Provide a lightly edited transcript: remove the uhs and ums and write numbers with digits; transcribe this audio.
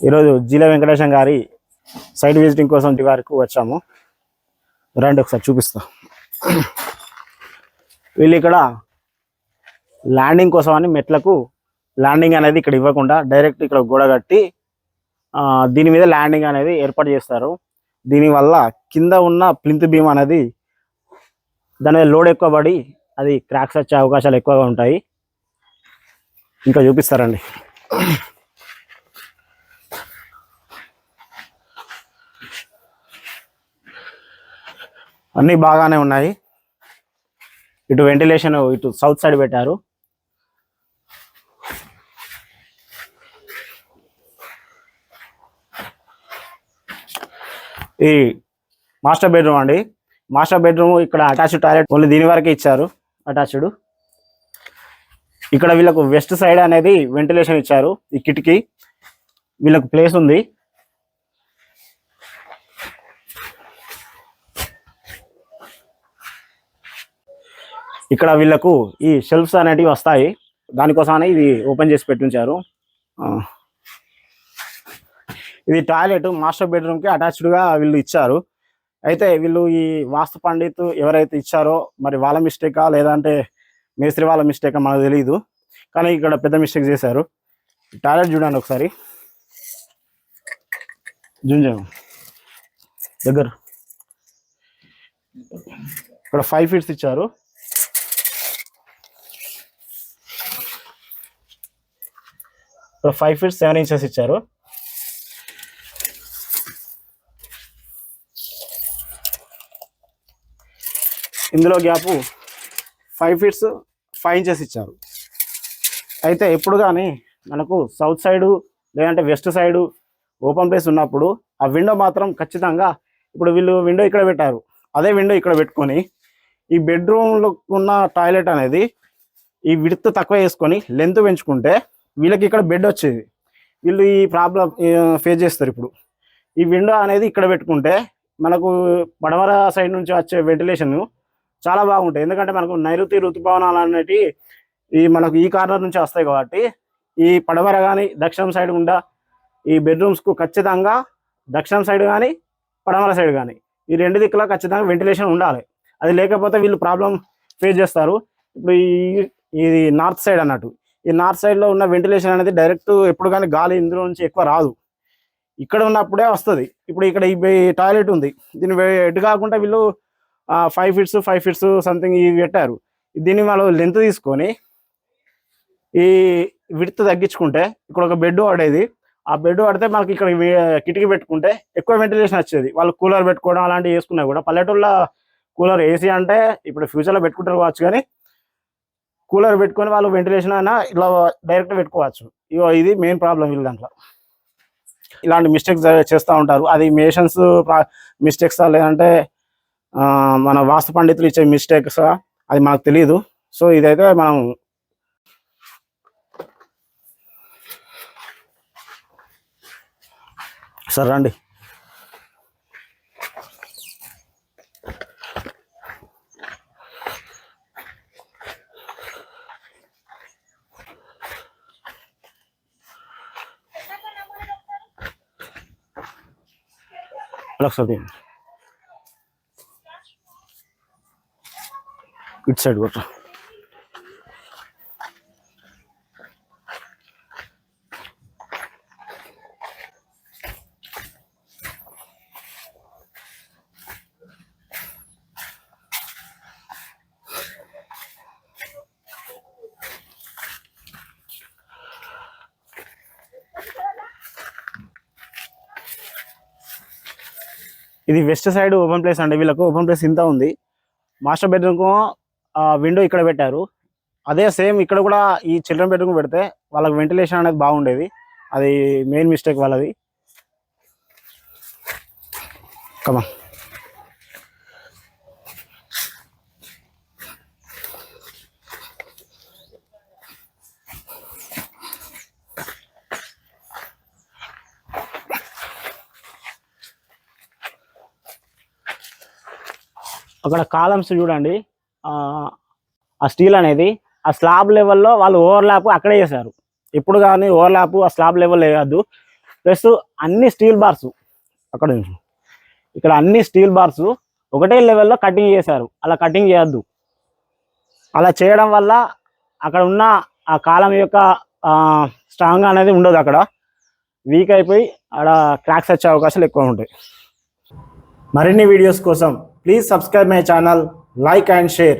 ఈరోజు జీల వెంకటేశం గారి site visiting కోసం వారికి వచ్చాము. రండి ఒకసారి చూపిస్తా. వీళ్ళు ఇక్కడ ల్యాండింగ్ కోసం అని మెట్లకు ల్యాండింగ్ అనేది ఇక్కడ ఇవ్వకుండా డైరెక్ట్ ఇక్కడ గోడ కట్టి దీని మీద ల్యాండింగ్ అనేది ఏర్పాటు చేస్తారు. దీనివల్ల కింద ఉన్న ప్లింత్ బీమ్ అనేది దాని మీద లోడ్ ఎక్కువ పడి అది క్రాక్స్ వచ్చే అవకాశాలు ఎక్కువగా ఉంటాయి. ఇంకా చూపిస్తారండి. అన్నీ బాగానే ఉన్నాయి. ఇటు వెంటిలేషన్ ఇటు సౌత్ సైడ్ పెట్టారు. ఈ మాస్టర్ బెడ్రూమ్ అండి. మాస్టర్ బెడ్రూమ్ ఇక్కడ అటాచ్డ్ టాయిలెట్ ఓన్లీ దీని వరకే ఇచ్చారు అటాచ్డ్. ఇక్కడ వీళ్ళకు వెస్ట్ సైడ్ అనేది వెంటిలేషన్ ఇచ్చారు. ఈ కిటికీ వీళ్ళకు ప్లేస్ ఉంది. ఇక్కడ వీళ్ళకు ఈ షెల్ఫ్స్ అనేటివి వస్తాయి. దానికోసమని ఇది ఓపెన్ చేసి పెట్టించారు. ఇది టాయిలెట్ మాస్టర్ బెడ్రూమ్కి అటాచ్డ్గా వీళ్ళు ఇచ్చారు. అయితే వీళ్ళు ఈ వాస్తు పండిత్ ఎవరైతే ఇచ్చారో మరి వాళ్ళ మిస్టేకా లేదంటే మేస్త్రి వాళ్ళ మిస్టేకా మనకు తెలియదు. కానీ ఇక్కడ పెద్ద మిస్టేక్ చేశారు. టాయిలెట్ చూడండి ఒకసారి. జుంజం దగ్గర ఇక్కడ 5 ఫీట్స్ ఇచ్చారు. ఇక్కడ 5 ఫీట్స్ 7 ఇంచెస్ ఇచ్చారు. ఇందులో గ్యాపు 5 ఫీట్స్ 5 ఇంచెస్ ఇచ్చారు. అయితే ఎప్పుడు కానీ మనకు సౌత్ సైడు లేదంటే వెస్ట్ సైడు ఓపెన్ ప్లేస్ ఉన్నప్పుడు ఆ విండో మాత్రం ఖచ్చితంగా, ఇప్పుడు వీళ్ళు విండో ఇక్కడ పెట్టారు, అదే విండో ఇక్కడ పెట్టుకొని ఈ బెడ్రూమ్లో ఉన్న టాయిలెట్ అనేది ఈ విడ్త్ తక్కువ వేసుకొని లెంత్ పెంచుకుంటే వీళ్ళకి ఇక్కడ బెడ్ వచ్చేది. వీళ్ళు ఈ ప్రాబ్లం ఫేస్ చేస్తారు. ఇప్పుడు ఈ విండో అనేది ఇక్కడ పెట్టుకుంటే మనకు పడమర సైడ్ నుంచి వచ్చే వెంటిలేషన్ చాలా బాగుంటాయి. ఎందుకంటే మనకు నైరుతి ఋతుపవనాలు అనేవి మనకు ఈ కార్నర్ నుంచి వస్తాయి కాబట్టి ఈ పడమర కానీ దక్షిణం సైడ్ గుండా ఈ బెడ్రూమ్స్కు ఖచ్చితంగా దక్షిణం సైడ్ కానీ పడమర సైడ్ కానీ ఈ రెండు దిక్కులో ఖచ్చితంగా వెంటిలేషన్ ఉండాలి. అది లేకపోతే వీళ్ళు ప్రాబ్లం ఫేస్ చేస్తారు. ఇప్పుడు ఇది నార్త్ సైడ్ అన్నట్టు, ఈ నార్త్ సైడ్లో ఉన్న వెంటిలేషన్ అనేది డైరెక్ట్ ఎప్పుడు కానీ గాలి ఇందులో నుంచి ఎక్కువ రాదు, ఇక్కడ ఉన్నప్పుడే వస్తుంది. ఇప్పుడు ఇక్కడ ఈ టాయిలెట్ ఉంది, దీన్ని ఎటు కాకుండా వీళ్ళు 5 ఫీట్స్ సంథింగ్ ఇవి పెట్టారు. దీన్ని వాళ్ళు లెంత్ తీసుకొని ఈ విడ్త్ తగ్గించుకుంటే ఇక్కడ ఒక బెడ్ పడేది. ఆ బెడ్ పడితే మనకి ఇక్కడ కిటికీ పెట్టుకుంటే ఎక్కువ వెంటిలేషన్ వచ్చేది. వాళ్ళు కూలర్ పెట్టుకోవడం అలాంటివి చేసుకున్నా కూడా పల్లెటూళ్ళ కూలర్ ఏసీ అంటే ఇప్పుడు ఫ్యూచర్లో పెట్టుకుంటారు కావచ్చు, కానీ కూలర్ పెట్టుకొని వాళ్ళు వెంటిలేషన్ అయినా ఇలా డైరెక్ట్ పెట్టుకోవచ్చు. ఇది మెయిన్ ప్రాబ్లం వీళ్ళ దాంట్లో. ఇలాంటి మిస్టేక్స్ చేస్తూ ఉంటారు. అది మేషన్స్ మిస్టేక్సా లేదంటే మన వాస్తు పండితులు ఇచ్చే మిస్టేక్సా అది మనకు తెలియదు. సో ఇదైతే మనం సరే రండి. ఒకసారి ఇటు సైడ్ కొట్ట. ఇది వెస్ట్ సైడ్ ఓపెన్ ప్లేస్ అండి. వీళ్ళకు ఓపెన్ ప్లేస్ ఇంత ఉంది. మాస్టర్ బెడ్రూమ్కు విండో ఇక్కడ పెట్టారు. అదే సేమ్ ఇక్కడ కూడా ఈ చిల్డ్రన్ బెడ్రూమ్ పెడితే వాళ్ళకి వెంటిలేషన్ అనేది బాగుండేది. అది మెయిన్ మిస్టేక్ వాళ్ళది. కమా అక్కడ కాలమ్స్ చూడండి. ఆ స్టీల్ అనేది ఆ స్లాబ్ లెవెల్లో వాళ్ళు ఓవర్లాప్ అక్కడే చేశారు. ఎప్పుడు కానీ ఓవర్లాప్ ఆ స్లాబ్ లెవెల్ వేయద్దు. ప్లస్ అన్ని స్టీల్ బార్స్ అక్కడ ఇక్కడ అన్ని స్టీల్ బార్స్ ఒకటే లెవెల్లో కటింగ్ చేశారు. అలా కటింగ్ చేయొద్దు. అలా చేయడం వల్ల అక్కడ ఉన్న ఆ కాలం యొక్క స్ట్రాంగ్ అనేది ఉండదు, అక్కడ వీక్ అయిపోయి అక్కడ క్రాక్స్ వచ్చే అవకాశాలు ఎక్కువ ఉంటాయి. మరిన్ని వీడియోస్ కోసం please subscribe my channel, like and share.